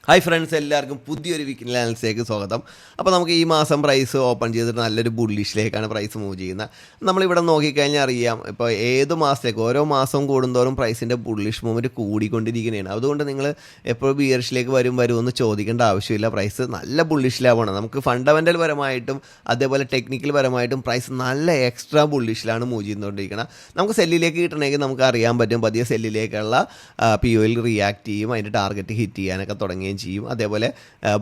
Hi friends, എല്ലാവർക്കും പുതിയൊരു weekly അനാലിസിലേക്ക് സ്വാഗതം. അപ്പോൾ നമുക്ക് ഈ മാസം പ്രൈസ് ഓപ്പൺ ചെയ്തിട്ട് നല്ലൊരു ബുള്ളിഷിലേക്കാണ് പ്രൈസ് മൂവ് ചെയ്യുന്നത്. നമ്മളിവിടെ നോക്കിക്കഴിഞ്ഞാൽ അറിയാം, ഇപ്പോൾ ഏത് മാസത്തേക്ക് ഓരോ മാസം കൂടുന്തോറും പ്രൈസിൻ്റെ ബുള്ളിഷ് മൂവ്മെൻറ്റ് കൂടിക്കൊണ്ടിരിക്കുകയാണ്. അതുകൊണ്ട് നിങ്ങൾ എപ്പോഴും ബിയറിഷിലേക്ക് വരുമെന്ന് ചോദിക്കേണ്ട ആവശ്യമില്ല. പ്രൈസ് നല്ല ബുള്ളിഷിലാണ്. നമുക്ക് ഫണ്ടമെൻ്റൽ പരമായിട്ടും അതേപോലെ ടെക്നിക്കൽ പരമായിട്ടും പ്രൈസ് നല്ല എക്സ്ട്രാ ബുള്ളിഷിലാണ് മൂവ് ചെയ്തുകൊണ്ടിരിക്കുന്നത്. നമുക്ക് സെല്ലിലേക്ക് കിട്ടണമെങ്കിൽ നമുക്ക് അറിയാൻ പറ്റും, പതിയെ സെല്ലിലേക്കുള്ള പി ഒയിൽ റിയാക്ട് ചെയ്യും, അതിൻ്റെ ടാർഗറ്റ് ഹിറ്റ് ചെയ്യാനൊക്കെ തുടങ്ങുകയും ചെയ്യും. അതേപോലെ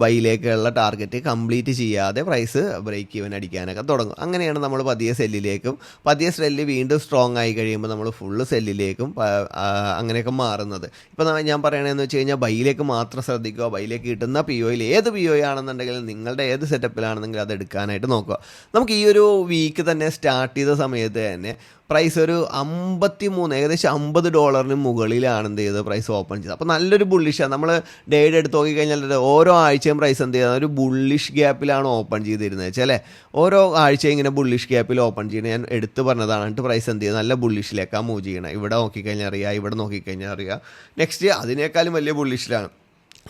ബൈയിലേക്കുള്ള ടാർഗറ്റ് കംപ്ലീറ്റ് ചെയ്യാതെ പ്രൈസ് ബ്രേക്ക് ഈവൻ അടിക്കാനൊക്കെ തുടങ്ങും. അങ്ങനെയാണ് നമ്മൾ പതിയെ സെല്ലിലേക്കും, പതിയെ സെല്ല് വീണ്ടും സ്ട്രോങ് ആയി കഴിയുമ്പോൾ നമ്മൾ ഫുള്ള് സെല്ലിലേക്കും അങ്ങനെയൊക്കെ മാറുന്നത്. ഇപ്പോൾ ഞാൻ പറയണതെന്ന് വെച്ച് കഴിഞ്ഞാൽ ബൈയിലേക്ക് മാത്രം ശ്രദ്ധിക്കുക. ബൈയിലേക്ക് കിട്ടുന്ന പി ഒയിൽ ഏത് പി ഒ ആണെന്നുണ്ടെങ്കിലും നിങ്ങളുടെ ഏത് സെറ്റപ്പിലാണെന്നെങ്കിലും അത് എടുക്കാനായിട്ട് നോക്കുക. നമുക്ക് ഈ ഒരു വീക്ക് തന്നെ സ്റ്റാർട്ട് ചെയ്ത സമയത്ത് തന്നെ പ്രൈസ് ഒരു 53, ഏകദേശം $50 മുകളിലാണ് എന്ത് ചെയ്തത് പ്രൈസ് ഓപ്പൺ ചെയ്തത്. അപ്പോൾ നല്ലൊരു ബുള്ളിഷാണ്. നമ്മൾ ഡേയുടെ എടുത്ത് നോക്കിക്കഴിഞ്ഞാൽ ഓരോ ആഴ്ചയും പ്രൈസ് എന്ത് ചെയ്യുന്നത് ഒരു ബുള്ളിഷ് ഗ്യാപ്പിലാണ് ഓപ്പൺ ചെയ്തിരുന്നത് വെച്ചാൽ ഓരോ ആഴ്ചയും ഇങ്ങനെ ബുള്ളിഷ് ഗ്യാപ്പിൽ ഓപ്പൺ ചെയ്യുന്നത് ഞാൻ എടുത്ത് പറഞ്ഞതാണ്. എന്നിട്ട് പ്രൈസ് എന്ത് ചെയ്യുന്നത് നല്ല ബുള്ളിഷിലേക്കാണ് മൂവ് ചെയ്യണം. ഇവിടെ നോക്കിക്കഴിഞ്ഞാൽ അറിയാം, ഇവിടെ നോക്കിക്കഴിഞ്ഞാൽ അറിയാം. നെക്സ്റ്റ് അതിനേക്കാളും വലിയ ബുള്ളിഷിലാണ്.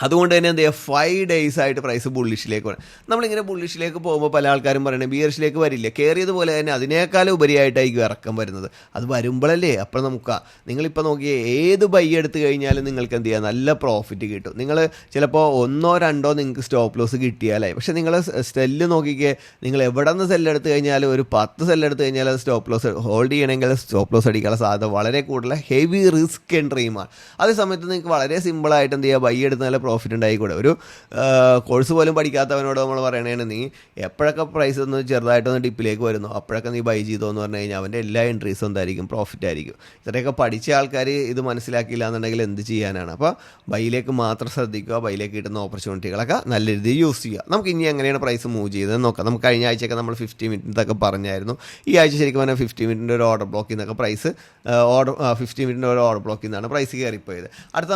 അതുകൊണ്ട് തന്നെ എന്ത് ചെയ്യുക, 5 days ആയിട്ട് പ്രൈസ് ബുള്ളിഷിലേക്ക് വരണം. നമ്മളിങ്ങനെ ബുള്ളിഷിലേക്ക് പോകുമ്പോൾ പല ആൾക്കാരും പറയണേ ബിയറിഷിലേക്ക് വരില്ല, കയറിയതുപോലെ തന്നെ അതിനേക്കാളും ഉപരിയായിട്ടായിരിക്കും ഇറക്കം വരുന്നത്. അത് വരുമ്പോഴല്ലേ അപ്പോൾ നമുക്ക് നിങ്ങളിപ്പോൾ നോക്കിയേ ഏത് ബൈ എടുത്തു കഴിഞ്ഞാലും നിങ്ങൾക്ക് എന്ത് ചെയ്യുക നല്ല പ്രോഫിറ്റ് കിട്ടും. നിങ്ങൾ ചിലപ്പോൾ 1 or 2 നിങ്ങൾക്ക് സ്റ്റോപ്പ് ലോസ് കിട്ടിയാലായി. പക്ഷേ നിങ്ങൾ സെല്ല് നോക്കിക്കേ, നിങ്ങൾ എവിടെ നിന്ന് സെല്ലെടുത്ത് കഴിഞ്ഞാലും ഒരു 10 സെല്ലെടുത്ത് കഴിഞ്ഞാൽ അത് സ്റ്റോപ്പ് ലോസ് ഹോൾഡ് ചെയ്യണമെങ്കിൽ സ്റ്റോപ്പ് ലോസ് അടിക്കാനുള്ള സാധ്യത വളരെ കൂടുതൽ ഹെവി റിസ്ക് എൻട്രിയുമാണ്. അതേ സമയത്ത് നിങ്ങൾക്ക് വളരെ സിമ്പിളായിട്ട് എന്ത് ചെയ്യുക, ബൈ എടുത്ത് നല്ല പ്രോഫിറ്റ് ഉണ്ടായിക്കൂടെ. ഒരു കോഴ്സ് പോലും പഠിക്കാത്തവനോട് നമ്മൾ പറയണേണ്, നീ എപ്പോഴൊക്കെ പ്രൈസ് ഒന്ന് ചെറുതായിട്ടൊന്ന് ഡിപ്പിലേക്ക് വരുന്നു അപ്പോഴൊക്കെ നീ ബൈ ചെയ്തോ എന്ന് പറഞ്ഞു കഴിഞ്ഞാൽ അവൻ്റെ എല്ലാ എൻട്രീസും എന്തായിരിക്കും, പ്രോഫിറ്റ് ആയിരിക്കും. ഇത്രയൊക്കെ പഠിച്ച ആൾക്കാർ ഇത് മനസ്സിലാക്കിയില്ല എന്നുണ്ടെങ്കിൽ എന്ത് ചെയ്യാനാണ്? അപ്പോൾ ബൈയിലേക്ക് മാത്രം ശ്രദ്ധിക്കുക. ബൈയിലേക്ക് കിട്ടുന്ന ഓപ്പർച്യൂണിറ്റികളൊക്കെ നല്ല രീതിയിൽ യൂസ് ചെയ്യുക. നമുക്ക് ഇനി എങ്ങനെയാണ് പ്രൈസ് മൂവ് ചെയ്തതെന്ന് നോക്കാം. നമുക്ക് കഴിഞ്ഞ ആഴ്ചയൊക്കെ നമ്മൾ 50 മിനിറ്റൊക്കെ പറഞ്ഞായിരുന്നു. ഈ ആഴ്ച ശരിക്കും പറഞ്ഞാൽ 50 മിനിറ്റിൻ്റെ ഒരു ഓർഡർ ബ്ലോക്കിൽ നിന്നൊക്കെ പ്രൈസ് 50 മിനിറ്റിൻ്റെ ഒരു ഓർഡർ ബ്ലോക്കിൽ നിന്നാണ് പ്രൈസ് കയറിപ്പോയത്. അടുത്ത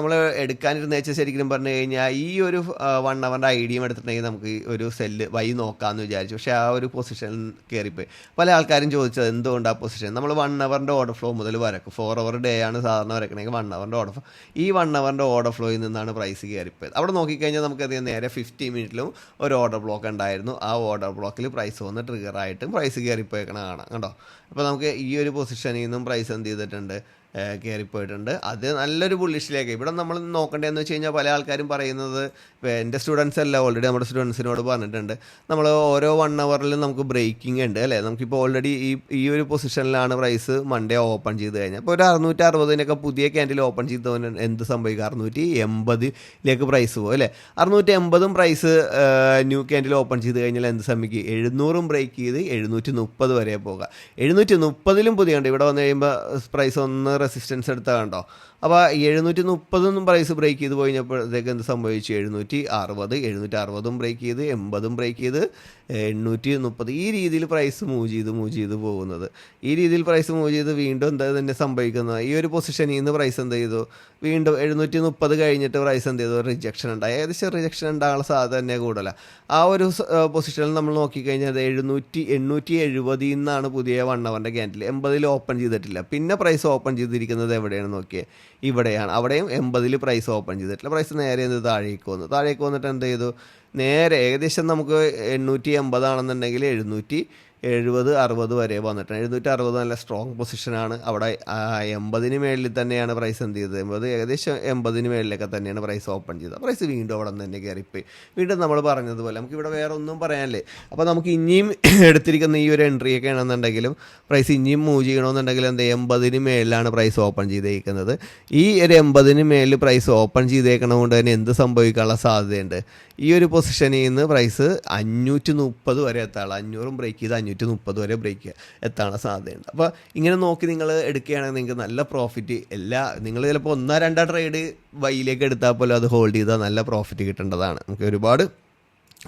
നമ്മൾ എടുക്കാനിരുന്ന വെച്ചാൽ ശരിക്കും പറഞ്ഞു കഴിഞ്ഞാൽ ഈ ഒരു 1 hour ഐഡിയം എടുത്തിട്ടുണ്ടെങ്കിൽ നമുക്ക് ഒരു സെല്ല് ബൈ നോക്കാമെന്ന് വിചാരിച്ചു. പക്ഷേ ആ ഒരു പൊസിഷനിൽ കയറിപ്പോയി. പല ആൾക്കാരും ചോദിച്ചത് എന്തുകൊണ്ട് ആ പൊസിഷൻ. നമ്മൾ 1 hour ഓർഡർ ഫ്ലോ മുതൽ വരക്കും. 4 hour ഡേ ആണ് സാധാരണ വരക്കണമെങ്കിൽ 1 hour ഓർഡർ ഫ്ലോ. ഈ 1 hour ഓർഡർ ഫ്ലോയിൽ നിന്നാണ് പ്രൈസ് കയറിപ്പോയത്. അവിടെ നോക്കിക്കഴിഞ്ഞാൽ നമുക്ക് അധികം നേരെ 50 മിനിറ്റിലും ഒരു ഓർഡർ ബ്ലോക്ക് ഉണ്ടായിരുന്നു. ആ ഓർഡർ ബ്ലോക്കിൽ പ്രൈസ് വന്ന് ട്രിഗറായിട്ട് പ്രൈസ് കയറിപ്പോയേക്കണ കാണാം കണ്ടോ. അപ്പോൾ നമുക്ക് ഈ ഒരു പൊസിഷനിൽ നിന്നും പ്രൈസ് എന്ത് ചെയ്തിട്ടുണ്ട്, കയറിപ്പോയിട്ടുണ്ട്. അത് നല്ലൊരു ബുള്ളിഷിലേക്ക്. ഇവിടെ നമ്മൾ നോക്കേണ്ടതെന്ന് വെച്ച് കഴിഞ്ഞാൽ പല ആൾക്കാരും പറയുന്നത്, ഇപ്പോൾ എൻ്റെ സ്റ്റുഡൻസ് അല്ല, ഓൾറെഡി നമ്മുടെ സ്റ്റുഡൻസിനോട് പറഞ്ഞിട്ടുണ്ട്, നമ്മൾ ഓരോ 1 hourലും നമുക്ക് ബ്രേക്കിംഗ് ഉണ്ട് അല്ലേ. നമുക്കിപ്പോൾ ഓൾറെഡി ഈ ഒരു പൊസിഷനിലാണ് പ്രൈസ് മൺഡേ ഓപ്പൺ ചെയ്ത് കഴിഞ്ഞാൽ ഇപ്പോൾ ഒരു 660 പുതിയ ക്യാൻഡിൽ ഓപ്പൺ ചെയ്തവന് എന്ത് സംഭവിക്കുക, 680 പ്രൈസ് പോകും അല്ലേ. 680 പ്രൈസ് ന്യൂ ക്യാൻഡിൽ ഓപ്പൺ ചെയ്ത് കഴിഞ്ഞാൽ എന്ത് സംഭവിക്കും, 700 ബ്രേക്ക് ചെയ്ത് 730 വരെ പോകുക. 730 പുതിയ ഉണ്ട്. ഇവിടെ വന്നു കഴിയുമ്പോൾ പ്രൈസ് ഒന്ന് റെസിസ്റ്റൻസ് എടുത്താൽ കണ്ടോ. അപ്പോൾ 730 പ്രൈസ് ബ്രേക്ക് ചെയ്ത് കഴിഞ്ഞപ്പോഴത്തേക്ക് എന്ത് സംഭവിച്ചു, 760 ബ്രേക്ക് ചെയ്ത് 80 ബ്രേക്ക് ചെയ്ത് 830 ഈ രീതിയിൽ പ്രൈസ് മൂവ് ചെയ്ത് പോകുന്നത്. ഈ രീതിയിൽ പ്രൈസ് മൂവ് ചെയ്ത് വീണ്ടും എന്താ തന്നെ സംഭവിക്കുന്നത്, ഈ ഒരു പൊസിഷനിൽ നിന്ന് പ്രൈസ് എന്ത് ചെയ്തു, വീണ്ടും 730 കഴിഞ്ഞിട്ട് പ്രൈസ് എന്ത് ചെയ്തു, റിജക്ഷൻ ഉണ്ടായി. ഏകദേശം റിജക്ഷൻ ഉണ്ടാകാനുള്ള സാധ്യത തന്നെ കൂടുതലാണ്. ആ ഒരു പൊസിഷനിൽ നമ്മൾ നോക്കിക്കഴിഞ്ഞാൽ 870 നിന്നാണ് പുതിയ 1 hour ക്യാൻഡിൽ 80 ഓപ്പൺ ചെയ്തിട്ടില്ല. പിന്നെ പ്രൈസ് ഓപ്പൺ ചെയ്തിരിക്കുന്നത് എവിടെയാണ് നോക്കിയേ, ഇവിടെയാണ്. അവിടെയും 80 പ്രൈസ് ഓപ്പൺ ചെയ്തിട്ടില്ല. പ്രൈസ് നേരെ എന്ത് താഴേക്ക് വന്നിട്ട് എന്ത് ചെയ്തു, നേരെ ഏകദേശം നമുക്ക് 880 ആണെന്നുണ്ടെങ്കിൽ 770-60 വരെ വന്നിട്ടുണ്ട്. 760 നല്ല സ്ട്രോങ് പൊസിഷനാണ്. അവിടെ 80 മേളിൽ തന്നെയാണ് പ്രൈസ് എന്ത് ചെയ്തത്, 80 മേളിലൊക്കെ തന്നെയാണ് പ്രൈസ് ഓപ്പൺ ചെയ്തത്. പ്രൈസ് വീണ്ടും അവിടെ നിന്ന് തന്നെ കയറിപ്പോയി. വീണ്ടും നമ്മൾ പറഞ്ഞതുപോലെ നമുക്കിവിടെ വേറെ ഒന്നും പറയാനല്ലേ. അപ്പോൾ നമുക്ക് ഇനിയും എടുത്തിരിക്കുന്ന ഈ ഒരു എൻട്രിയൊക്കെ ആണെന്നുണ്ടെങ്കിലും പ്രൈസ് ഇനിയും മൂവ് ചെയ്യണമെന്നുണ്ടെങ്കിൽ എന്ത് 80 മേളിലാണ് പ്രൈസ് ഓപ്പൺ ചെയ്തേക്കുന്നത്. ഈ ഒരു 80 മേളിൽ പ്രൈസ് ഓപ്പൺ ചെയ്തേക്കണതുകൊണ്ട് തന്നെ എന്ത് സംഭവിക്കാനുള്ള സാധ്യതയുണ്ട്, ഈ ഒരു പൊസിഷനിൽ നിന്ന് പ്രൈസ് 530 വരെ എത്താനുള്ള, 500 ബ്രേക്ക് ചെയ്ത് 530 വരെ ബ്രേക്ക് എത്താനുള്ള സാധ്യതയുണ്ട്. അപ്പോൾ ഇങ്ങനെ നോക്കി നിങ്ങൾ എടുക്കുകയാണെങ്കിൽ നിങ്ങൾക്ക് നല്ല പ്രോഫിറ്റ്, നിങ്ങൾ ചിലപ്പോൾ 1-2 ട്രേഡ് വൈയിലേക്ക് എടുത്താൽ പോലും അത് ഹോൾഡ് ചെയ്താൽ നല്ല പ്രോഫിറ്റ് കിട്ടേണ്ടതാണ്. നമുക്ക് ഒരുപാട്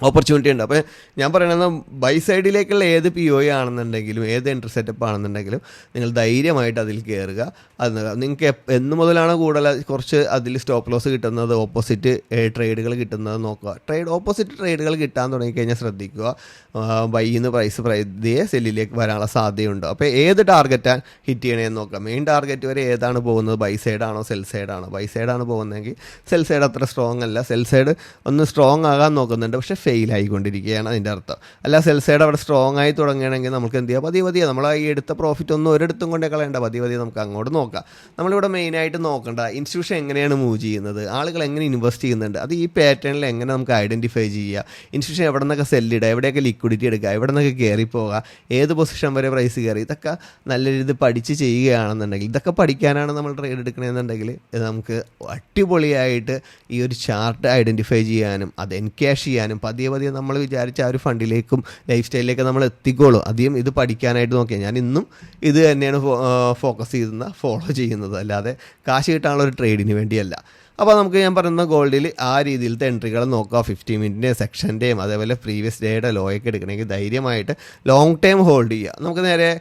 ഓപ്പർച്യൂണിറ്റി ഉണ്ട്. അപ്പോൾ ഞാൻ പറയണത് ബൈ സൈഡിലേക്കുള്ള ഏത് പി ഒ ആണെന്നുണ്ടെങ്കിലും ഏത് എൻട്രി സെറ്റപ്പ് ആണെന്നുണ്ടെങ്കിലും നിങ്ങൾ ധൈര്യമായിട്ട് അതിൽ കയറുക. അത് നിങ്ങൾക്ക് എന്ന് മുതലാണ് കൂടുതൽ കുറച്ച് അതിൽ സ്റ്റോപ്പ് ലോസ് കിട്ടുന്നത്, ഓപ്പോസിറ്റ് ട്രേഡുകൾ കിട്ടുന്നത് നോക്കുക. ഓപ്പോസിറ്റ് ട്രേഡുകൾ കിട്ടാൻ തുടങ്ങിക്കഴിഞ്ഞാൽ ശ്രദ്ധിക്കുക, ബൈന്ന് പ്രൈസ് പതിയെ സെല്ലിലേക്ക് വരാനുള്ള സാധ്യതയുണ്ട്. അപ്പോൾ ഏത് ടാർഗറ്റാണ് ഹിറ്റ് ചെയ്യണമെന്ന് നോക്കുക. മെയിൻ ടാർഗറ്റ് വരെ ഏതാണ് പോകുന്നത്, ബൈ സൈഡാണോ സെൽ സൈഡാണോ? ബൈ സൈഡാണ് പോകുന്നതെങ്കിൽ സെൽ സൈഡ് അത്ര സ്ട്രോങ് അല്ല, സെൽ സൈഡ് ഒന്ന് സ്ട്രോങ് ആകാൻ നോക്കുന്നുണ്ട്, പക്ഷേ ഫെയിൽ ആയിക്കൊണ്ടിരിക്കുകയാണ് അതിൻ്റെ അർത്ഥം. അല്ല സെൽ സൈഡ് അവിടെ സ്ട്രോങ് ആയി തുടങ്ങുകയാണെങ്കിൽ നമുക്ക് എന്ത് ചെയ്യാം, പതിയെ നമ്മൾ ഈ എടുത്ത പ്രോഫിറ്റ് ഒന്നും ഒരിടത്തും കൊണ്ടേ കളയേണ്ട, പതിയെ നമുക്ക് അങ്ങോട്ട് നോക്കാം. നമ്മളിവിടെ മെയിനായിട്ട് നോക്കേണ്ട ഇൻസ്റ്റിറ്റ്യൂഷൻ എങ്ങനെയാണ് മൂവ് ചെയ്യുന്നത്, ആളുകൾ എങ്ങനെ ഇൻവെസ്റ്റ് ചെയ്യുന്നുണ്ട്, അത് ഈ പാറ്റേണിൽ എങ്ങനെ നമുക്ക് ഐഡൻറ്റിഫൈ ചെയ്യുക, ഇൻസ്റ്റിറ്റ്യൂഷൻ എവിടെ നിന്നൊക്കെ സെല്ലിടുക, എവിടെയൊക്കെ ലിക്വിഡിറ്റി എടുക്കുക, എവിടെ നിന്നൊക്കെ കയറി പോകുക, ഏത് പൊസിഷൻ വരെ പ്രൈസ് കയറി, ഇതൊക്കെ നല്ല രീതിയിൽ പഠിച്ച് ചെയ്യുകയാണെന്നുണ്ടെങ്കിൽ, ഇതൊക്കെ പഠിക്കാനാണ് നമ്മൾ ട്രേഡ് എടുക്കണമെന്നുണ്ടെങ്കിൽ നമുക്ക് അടിപൊളിയായിട്ട് ഈ ഒരു ചാർട്ട് ഐഡൻറ്റിഫൈ ചെയ്യാനും അത് എൻക്യാഷ് ചെയ്യാനും പതിയെ നമ്മൾ വിചാരിച്ച ആ ഒരു ഫണ്ടിലേക്കും ലൈഫ് സ്റ്റൈലിലേക്ക് നമ്മൾ എത്തിക്കോളൂ. അധികം ഇത് പഠിക്കാനായിട്ട് നോക്കിയാൽ ഞാൻ ഇന്നും ഇത് തന്നെയാണ് ഫോക്കസ് ഫോളോ ചെയ്യുന്നത്, അല്ലാതെ കാശ് കിട്ടാനുള്ള ഒരു ട്രേഡിന് വേണ്ടിയല്ല. അപ്പോൾ നമുക്ക് ഞാൻ പറയുന്ന ഗോൾഡിൽ ആ രീതിയിലത്തെ എൻട്രികൾ നോക്കുക. 50 മിനിറ്റിൻ്റെയും സെക്ഷൻ്റെയും അതേപോലെ പ്രീവിയസ് ഡേയുടെ ലോയൊക്കെ എടുക്കണമെങ്കിൽ ധൈര്യമായിട്ട് ലോങ് ടൈം ഹോൾഡ് ചെയ്യുക. നമുക്ക് നേരെ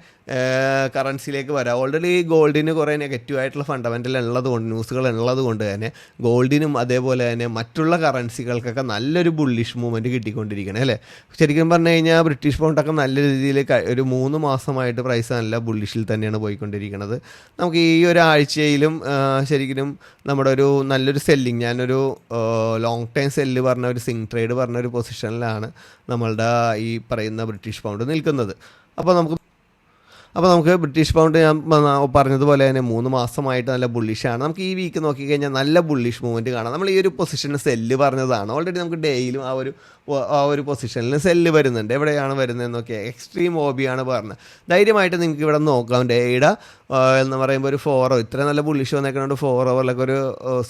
കറൻസിയിലേക്ക് വരാം. ഓൾറെഡി ഗോൾഡിന് കുറേ നെഗറ്റീവായിട്ടുള്ള ഫണ്ടമെൻ്റൽ ഉള്ളതുകൊണ്ട്, ന്യൂസുകൾ ഉള്ളതുകൊണ്ട് തന്നെ ഗോൾഡിനും അതേപോലെ തന്നെ മറ്റുള്ള കറൻസികൾക്കൊക്കെ നല്ലൊരു ബുള്ളിഷ് മൂവ്മെൻറ്റ് കിട്ടിക്കൊണ്ടിരിക്കണം അല്ലേ. ശരിക്കും പറഞ്ഞു കഴിഞ്ഞാൽ ബ്രിട്ടീഷ് പൗണ്ടൊക്കെ നല്ല രീതിയിൽ ഒരു 3 മാസമായിട്ട് പ്രൈസ് നല്ല ബുള്ളിഷിൽ തന്നെയാണ് പോയിക്കൊണ്ടിരിക്കുന്നത്. നമുക്ക് ഈ ഒരാഴ്ചയിലും ശരിക്കും നമ്മുടെ ഒരു നല്ലൊരു സെല്ലിങ്, ഞാനൊരു ലോങ് ടൈം സെല്ല് പറഞ്ഞ ഒരു സിങ് ട്രേഡ് പറഞ്ഞ ഒരു പൊസിഷനിലാണ് നമ്മളുടെ ഈ പറയുന്ന ബ്രിട്ടീഷ് പൗണ്ട് നിൽക്കുന്നത്. അപ്പോൾ നമുക്ക് ബ്രിട്ടീഷ് പൗണ്ട് ഞാൻ പറഞ്ഞതുപോലെ തന്നെ 3 മാസമായിട്ട് നല്ല ബുള്ളിഷാണ്. നമുക്ക് ഈ വീക്ക് നോക്കിക്കഴിഞ്ഞാൽ നല്ല ബുള്ളിഷ് മൂവ്മെൻറ്റ് കാണാം. നമ്മൾ ഈ ഒരു പൊസിഷന് സെല്ല് പറഞ്ഞതാണ്, ഓൾറെഡി നമുക്ക് ഡെയിലും ആ ഒരു പൊസിഷനിൽ സെല്ല് വരുന്നുണ്ട്. എവിടെയാണ് വരുന്നതെന്നൊക്കെ എക്സ്ട്രീം ഓബിയാണ് പറഞ്ഞത്. ധൈര്യമായിട്ട് നിങ്ങൾക്ക് ഇവിടെ നോക്കാം. ഡേയുടെ എന്ന് പറയുമ്പോൾ ഒരു 4 hour ഇത്ര നല്ല ബുള്ളിഷ് വന്നേക്കുന്നുണ്ട്, 4 hourലൊക്കെ ഒരു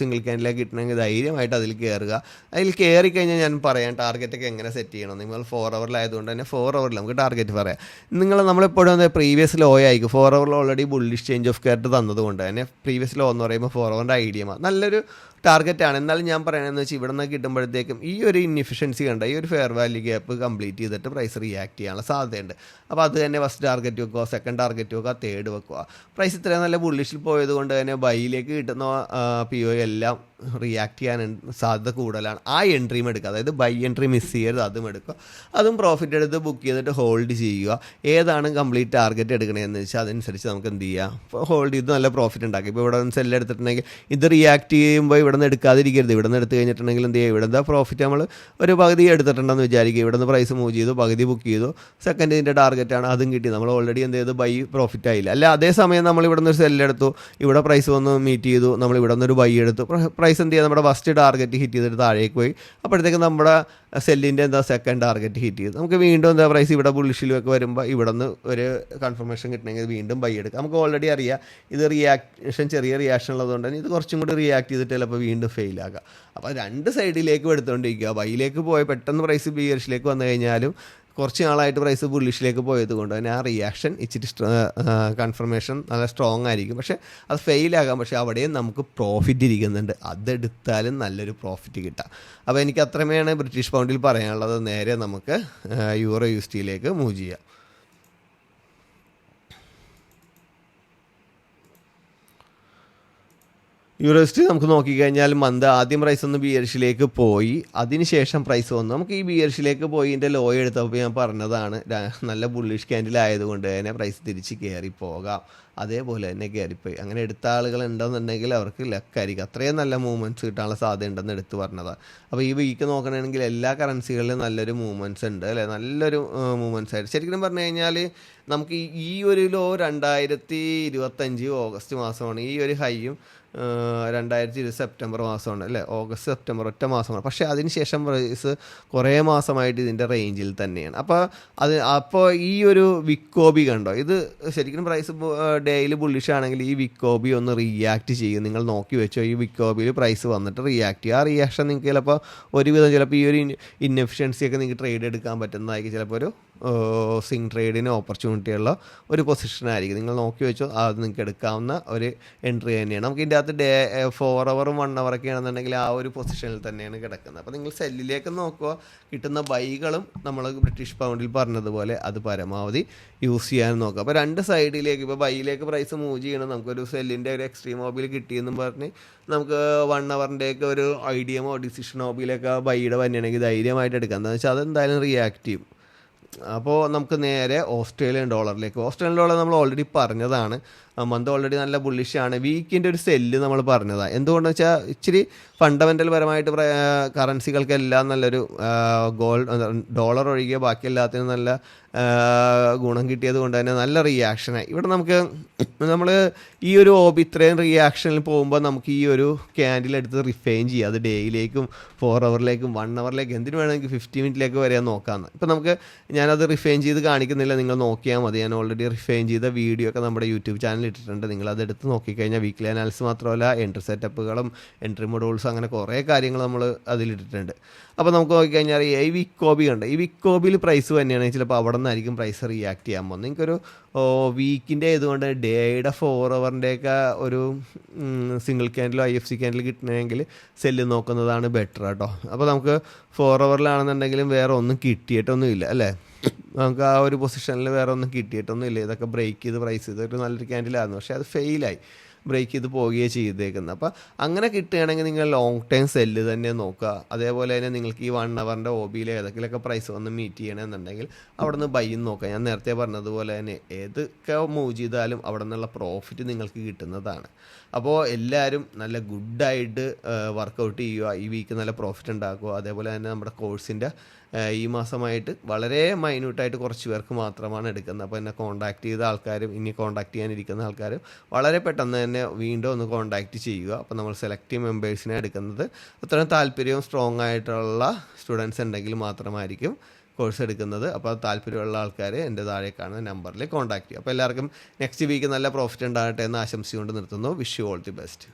സിംഗിൾ ക്യാൻഡിലേക്ക് കിട്ടണമെങ്കിൽ ധൈര്യമായിട്ട് അതിൽ കയറുക. അതിൽ കയറി കഴിഞ്ഞാൽ ഞാൻ പറയാം ടാർഗറ്റൊക്കെ എങ്ങനെ സെറ്റ് ചെയ്യണം. നിങ്ങൾ 4 hourലായതുകൊണ്ട് തന്നെ 4 hourൽ നമുക്ക് ടാർഗറ്റ് പറയാം. നമ്മളെപ്പോഴും പ്രീവിയസ് ലോ ആയിരിക്കും. 4 hourൽ already bullish change of cart തന്നതുകൊണ്ട് തന്നെ പ്രീവിയസ് ലോ എന്ന് പറയുമ്പോൾ 4 hourൻ്റെ ഐഡിയ നല്ലൊരു ടാർഗറ്റാണ്. എന്നാലും ഞാൻ പറയണമെന്ന് വെച്ചാൽ ഇവിടെ നിന്ന് കിട്ടുമ്പോഴത്തേക്കും ഈ ഒരു ഇൻഎഫിഷ്യൻസി കണ്ട ഈ ഒരു ഫെയർ വാല്യൂ ഗ്യാപ്പ് കംപ്ലീറ്റ് ചെയ്തിട്ട് പ്രൈസ് റിയാക്ട് ചെയ്യാനുള്ള സാധ്യതയുണ്ട്. അപ്പോൾ അത് തന്നെ ഫസ്റ്റ് ടാർഗറ്റ് വെക്കുക, സെക്കൻഡ് ടാർഗറ്റ് വെക്കുക, തേർഡ് വെക്കുക. പ്രൈസ് ഇത്രയും നല്ല ബുള്ളിഷിൽ പോയത് കൊണ്ട് തന്നെ ബൈയിലേക്ക് കിട്ടുന്ന പി ഒ എല്ലാം റിയാക്ട് ചെയ്യാൻ സാധ്യത കൂടുതലാണ്. ആ എൻട്രിയും എടുക്കുക, അതായത് ബൈ എൻട്രി മിസ് ചെയ്യരുത്, അതും എടുക്കുക. അതും പ്രോഫിറ്റ് എടുത്ത് ബുക്ക് ചെയ്തിട്ട് ഹോൾഡ് ചെയ്യുക. ഏതാണ് കംപ്ലീറ്റ് ടാർഗറ്റ് എടുക്കണമെന്ന് വെച്ചാൽ അതനുസരിച്ച് നമുക്ക് എന്ത് ചെയ്യാം, ഹോൾഡ് ചെയ്ത് നല്ല പ്രോഫിറ്റ് ഉണ്ടാക്കി. ഇപ്പോൾ ഇവിടെ നിന്ന് സെല്ല് എടുത്തിട്ടുണ്ടെങ്കിൽ ഇത് റിയാക്ട് ചെയ്യുമ്പോൾ ഇവിടെ നിന്ന് എടുക്കാതിരിക്കരുത്. ഇവിടെ നിന്ന് എടുത്ത് കഴിഞ്ഞിട്ടുണ്ടെങ്കിൽ എന്ത് ചെയ്യുക, ഇവിടെ എന്താ പ്രോഫിറ്റ് നമ്മൾ ഒരു പകുതി എടുത്തിട്ടുണ്ടെന്ന് വിചാരിക്കുക, ഇവിടെ നിന്ന് പ്രൈസ് മൂവ് ചെയ്തു, പകുതി ബുക്ക് ചെയ്തു, സെക്കൻഡ് ഇതിൻ്റെ ടാർഗറ്റാണ്, അതും കിട്ടി, നമ്മൾ ഓൾറെഡി എന്ത് ചെയ്തു, ബൈ പ്രോഫിറ്റ് ആയില്ല. അല്ല അതേസമയം നമ്മൾ ഇവിടെ നിന്ന് ഒരു സെല്ല് എടുത്തു, ഇവിടെ പ്രൈസ് വന്ന് മീറ്റ് ചെയ്തു, നമ്മൾ ഇവിടെ നിന്നൊരു ബൈ എടുത്തു, പ്രൈസ് എന്ത് ചെയ്യുക, നമ്മുടെ ഫസ്റ്റ് ടാർഗറ്റ് ഹിറ്റ് ചെയ്തിട്ട് താഴേക്ക് പോയി, അപ്പോഴത്തേക്ക് നമ്മുടെ സെല്ലിൻ്റെ സെക്കൻഡ് ടാർഗറ്റ് ഹിറ്റ് ചെയ്തു. നമുക്ക് വീണ്ടും പ്രൈസ് ഇവിടെ ബുള്ളിഷിലൊക്കെ വരുമ്പോൾ ഇവിടെ നിന്ന് ഒരു കൺഫർമേഷൻ കിട്ടണമെങ്കിൽ വീണ്ടും ബൈ എടുക്കാം. നമുക്ക് ഓൾറെഡി അറിയാം ഇത് ചെറിയ റിയാക്ഷൻ ഉള്ളതുകൊണ്ട് തന്നെ ഇത് കുറച്ചും കൂടി റിയാക്ട് ചെയ്തിട്ട് ചിലപ്പോൾ വീണ്ടും ഫെയിൽ ആകാം. അപ്പോൾ 2 സൈഡിലേക്കും എടുത്തുകൊണ്ടിരിക്കുക. ബൈയിലേക്ക് പോയി പെട്ടെന്ന് പ്രൈസ് ബിയറിഷിലേക്ക് വന്നു കഴിഞ്ഞാലും കുറച്ച് നാളായിട്ട് പ്രൈസ് ബുള്ളിഷിലേക്ക് പോയത് കൊണ്ട് തന്നെ ആ റിയാക്ഷൻ ഇച്ചിരി കൺഫർമേഷൻ നല്ല സ്ട്രോങ് ആയിരിക്കും. പക്ഷേ അത് ഫെയിലാകാം, പക്ഷേ അവിടെയും നമുക്ക് പ്രോഫിറ്റ് ഇരിക്കുന്നുണ്ട്. അതെടുത്താലും നല്ലൊരു പ്രോഫിറ്റ് കിട്ടാം. അപ്പോൾ എനിക്ക് അത്രമേയാണ് ബ്രിട്ടീഷ് പൗണ്ടിൽ പറയാനുള്ളത്. നേരെ നമുക്ക് യൂറോ USD മൂവ് ചെയ്യാം. USD നമുക്ക് നോക്കിക്കഴിഞ്ഞാൽ ആദ്യം പ്രൈസ് ഒന്ന് ബിയറിഷിലേക്ക് പോയി, അതിനുശേഷം പ്രൈസ് വന്നു. നമുക്ക് ഈ ബിയറിഷിലേക്ക് പോയി ഇതിൻ്റെ ലോ എടുത്തപ്പോൾ ഞാൻ പറഞ്ഞതാണ് നല്ല ബുള്ളിഷ് ക്യാൻഡിൽ ആയതുകൊണ്ട് തന്നെ പ്രൈസ് തിരിച്ച് കയറി പോകാം. അതേപോലെ തന്നെ കയറിപ്പോയി. അങ്ങനെ എടുത്ത ആളുകൾ ഉണ്ടെന്നുണ്ടെങ്കിൽ അവർക്ക് ലക്കായിരിക്കും. അത്രയും നല്ല മൂവ്മെൻറ്റ്സ് കിട്ടാനുള്ള സാധ്യത ഉണ്ടെന്ന് എടുത്ത് പറഞ്ഞതാണ്. അപ്പോൾ ഈ വീക്ക് നോക്കണമെങ്കിൽ എല്ലാ കറൻസികളിലും നല്ലൊരു മൂവ്മെൻറ്റ്സ് ഉണ്ട് അല്ലേ, നല്ലൊരു മൂവ്മെൻറ്റ്സ് ആയിട്ട്. ശരിക്കും പറഞ്ഞു കഴിഞ്ഞാൽ നമുക്ക് ഈ ഒരു ലോ 2025 ഓഗസ്റ്റ് മാസമാണ്. ഈ ഒരു ഹൈയും 2020 സെപ്റ്റംബർ മാസമാണ് അല്ലേ, ഓഗസ്റ്റ് സെപ്റ്റംബർ ഒറ്റ മാസമാണ്. പക്ഷേ അതിനുശേഷം പ്രൈസ് കുറേ മാസമായിട്ട് ഇതിൻ്റെ റേഞ്ചിൽ തന്നെയാണ്. അപ്പോൾ ഈ ഒരു വിക്കോബി കണ്ടോ, ഇത് ശരിക്കും പ്രൈസ് ഡെയിലി ബുള്ളിഷ് ആണെങ്കിൽ ഈ വിക്കോബി ഒന്ന് റിയാക്ട് ചെയ്യും. നിങ്ങൾ നോക്കി വെച്ചോ, ഈ വിക്കോബിയിൽ പ്രൈസ് വന്നിട്ട് റിയാക്ട് ചെയ്യും. ആ റിയാക്ഷൻ നിങ്ങൾക്ക് ചിലപ്പോൾ ഒരുവിധം ചിലപ്പോൾ ഈ ഒരു ഇൻഎഫിഷ്യൻസിയൊക്കെ നിങ്ങൾക്ക് ട്രേഡ് എടുക്കാൻ പറ്റുന്നതായിരിക്കും ചിലപ്പോൾ ഒരു സിങ് ട്രേഡിന് ഓപ്പർച്യൂണിറ്റി ഉള്ള ഒരു പൊസിഷനായിരിക്കും. നിങ്ങൾ നോക്കി വെച്ചോ, അത് നിങ്ങൾക്ക് എടുക്കാവുന്ന ഒരു എൻട്രി തന്നെയാണ്. നമുക്ക് ഇതിൻ്റെ അകത്ത് 4 അവറും 1 അവറൊക്കെ ആണെന്നുണ്ടെങ്കിൽ ആ ഒരു പൊസിഷനിൽ തന്നെയാണ് കിടക്കുന്നത്. അപ്പോൾ നിങ്ങൾ സെല്ലിലേക്ക് നോക്കുക, കിട്ടുന്ന ബൈകളും നമ്മൾ ബ്രിട്ടീഷ് പൗണ്ടിൽ പറഞ്ഞതുപോലെ അത് പരമാവധി യൂസ് ചെയ്യാൻ നോക്കുക. അപ്പോൾ രണ്ട് സൈഡിലേക്ക്, ഇപ്പോൾ ബൈയിലേക്ക് പ്രൈസ് മൂവ് ചെയ്യണം, നമുക്കൊരു സെല്ലിൻ്റെ ഒരു എക്സ്ട്രീം മൊബൈൽ കിട്ടിയെന്നും പറഞ്ഞ് നമുക്ക് 1 അവറിൻ്റെയൊക്കെ ഒരു ഐഡിയമോ ഡിസിഷൻ മൊബൈലൊക്കെ ബൈയുടെ തന്നെയാണെങ്കിൽ ധൈര്യമായിട്ട് എടുക്കാം. എന്താണെന്ന് വെച്ചാൽ അതെന്തായാലും റിയാക്ട് ചെയ്യും. അപ്പോൾ നമുക്ക് നേരെ ഓസ്ട്രേലിയൻ ഡോളർ നമ്മൾ ഓൾറെഡി പറഞ്ഞതാണ്. മന്ത് ഓൾറെഡി നല്ല ബുള്ളിഷാണ്. വീക്കിൻ്റെ ഒരു സെല്ല് നമ്മൾ പറഞ്ഞതാണ്. എന്തുകൊണ്ടെന്ന് വെച്ചാൽ ഇച്ചിരി ഫണ്ടമെൻ്റൽ പരമായിട്ട് കറൻസികൾക്കെല്ലാം നല്ലൊരു ഡോളർ ഒഴികെ ബാക്കി എല്ലാത്തിനും നല്ല ഗുണം കിട്ടിയത് കൊണ്ട് തന്നെ നല്ല റിയാക്ഷനായി. ഇവിടെ നമ്മൾ ഈ ഒരു ഇത്രയും റിയാക്ഷനിൽ പോകുമ്പോൾ നമുക്ക് ഈ ഒരു ക്യാൻഡിൽ എടുത്ത് റിഫൈൻ ചെയ്യാം. അത് ഡേയിലേക്കും 4 അവറിലേക്കും 1 അവറിലേക്കും എന്തിനു വേണമെങ്കിൽ 50 മിനിറ്റിലേക്ക് വരെ നോക്കാമെന്ന്. ഇപ്പം ഞാനത് റിഫൈൻ ചെയ്ത് കാണിക്കുന്നില്ല, നിങ്ങൾ നോക്കിയാൽ മതി. ഞാൻ ഓൾറെഡി റിഫൈൻ ചെയ്ത വീഡിയോ ഒക്കെ നമ്മുടെ യൂട്യൂബ് ചാനൽ ഇട്ടിട്ടുണ്ട്. നിങ്ങളതെടുത്ത് നോക്കിക്കഴിഞ്ഞാൽ വീക്ക്ലി അനാലിസിസ് മാത്രമല്ല, എൻട്രി സെറ്റപ്പുകളും എൻട്രി മൊഡ്യൂൾസും അങ്ങനെ കുറേ കാര്യങ്ങൾ നമ്മൾ അതിലിട്ടിട്ടുണ്ട്. അപ്പോൾ നമുക്ക് നോക്കിക്കഴിഞ്ഞാൽ ഈ വിക്കോബി ഉണ്ട്. ഈ വിക്കോബിയിൽ പ്രൈസ് തന്നെയാണെങ്കിൽ ചിലപ്പോൾ അവിടെ നിന്നായിരിക്കും പ്രൈസ് റിയാക്ട് ചെയ്യാൻ പോകുന്നത്. നിങ്ങൾക്കൊരു വീക്കിൻ്റെ ആയതുകൊണ്ട് ഡേയുടെ 4 അവറിൻ്റെയൊക്കെ ഒരു സിംഗിൾ ക്യാൻഡിലോ IFC ക്യാൻഡിൽ കിട്ടണമെങ്കിൽ സെല്ല് നോക്കുന്നതാണ് ബെറ്റർ കേട്ടോ. അപ്പോൾ നമുക്ക് 4 അവറിലാണെന്നുണ്ടെങ്കിലും വേറെ ഒന്നും കിട്ടിയിട്ടൊന്നും ഇല്ല അല്ലേ, നമുക്ക് ആ ഒരു പൊസിഷനിൽ വേറെ ഒന്നും കിട്ടിയിട്ടൊന്നും ഇല്ല. ഇതൊക്കെ ബ്രേക്ക് ചെയ്ത് പ്രൈസ് ചെയ്തൊരു നല്ലൊരു ക്യാൻഡിലായിരുന്നു, പക്ഷേ അത് ഫെയിലായി, ബ്രേക്ക് ചെയ്ത് പോവുകയാണ് ചെയ്തേക്കുന്നത്. അപ്പോൾ അങ്ങനെ കിട്ടുകയാണെങ്കിൽ നിങ്ങൾ ലോങ് ടൈം സെല്ല് തന്നെ നോക്കുക. അതേപോലെ തന്നെ നിങ്ങൾക്ക് ഈ 1 അവറിൻ്റെ OBയിൽ ഏതൊക്കെയൊക്കെ പ്രൈസ് വന്ന് മീറ്റ് ചെയ്യണമെന്നുണ്ടെങ്കിൽ അവിടെ നിന്ന് ബൈയും നോക്കുക. ഞാൻ നേരത്തെ പറഞ്ഞതുപോലെ തന്നെ ഏതൊക്കെ മൂവ് ചെയ്താലും അവിടെ നിന്നുള്ള പ്രോഫിറ്റ് നിങ്ങൾക്ക് കിട്ടുന്നതാണ്. അപ്പോൾ എല്ലാവരും നല്ല ഗുഡായിട്ട് വർക്കൗട്ട് ചെയ്യുക, ഈ വീക്ക് നല്ല പ്രോഫിറ്റ് ഉണ്ടാക്കുക. അതേപോലെ തന്നെ നമ്മുടെ കോഴ്സിൻ്റെ ഈ മാസമായിട്ട് വളരെ മൈന്യൂട്ടായിട്ട് കുറച്ച് പേർക്ക് മാത്രമാണ് എടുക്കുന്നത്. അപ്പോൾ എന്നെ കോൺടാക്ട് ചെയ്ത ആൾക്കാരും ഇനി കോൺടാക്ട് ചെയ്യാനിരിക്കുന്ന ആൾക്കാരും വളരെ പെട്ടെന്ന് തന്നെ വീണ്ടും ഒന്ന് കോൺടാക്റ്റ് ചെയ്യുക. അപ്പോൾ നമ്മൾ സെലക്റ്റീവ് മെമ്പേഴ്സിനെ എടുക്കുന്നത് അത്രയും താല്പര്യവും സ്ട്രോങ് ആയിട്ടുള്ള സ്റ്റുഡൻസ് ഉണ്ടെങ്കിൽ മാത്രമായിരിക്കും കോഴ്സ് എടുക്കുന്നത്. അപ്പോൾ താല്പര്യമുള്ള ആൾക്കാർ എൻ്റെ താഴെ കാണുന്ന നമ്പറിൽ കോൺടാക്ട് ചെയ്യുക. അപ്പോൾ എല്ലാവർക്കും നെക്സ്റ്റ് വീക്ക് നല്ല പ്രോഫിറ്റ് ഉണ്ടാകട്ടെ എന്ന് ആശംസിച്ചുകൊണ്ട് നിർത്തുന്നു. Wish you all the best.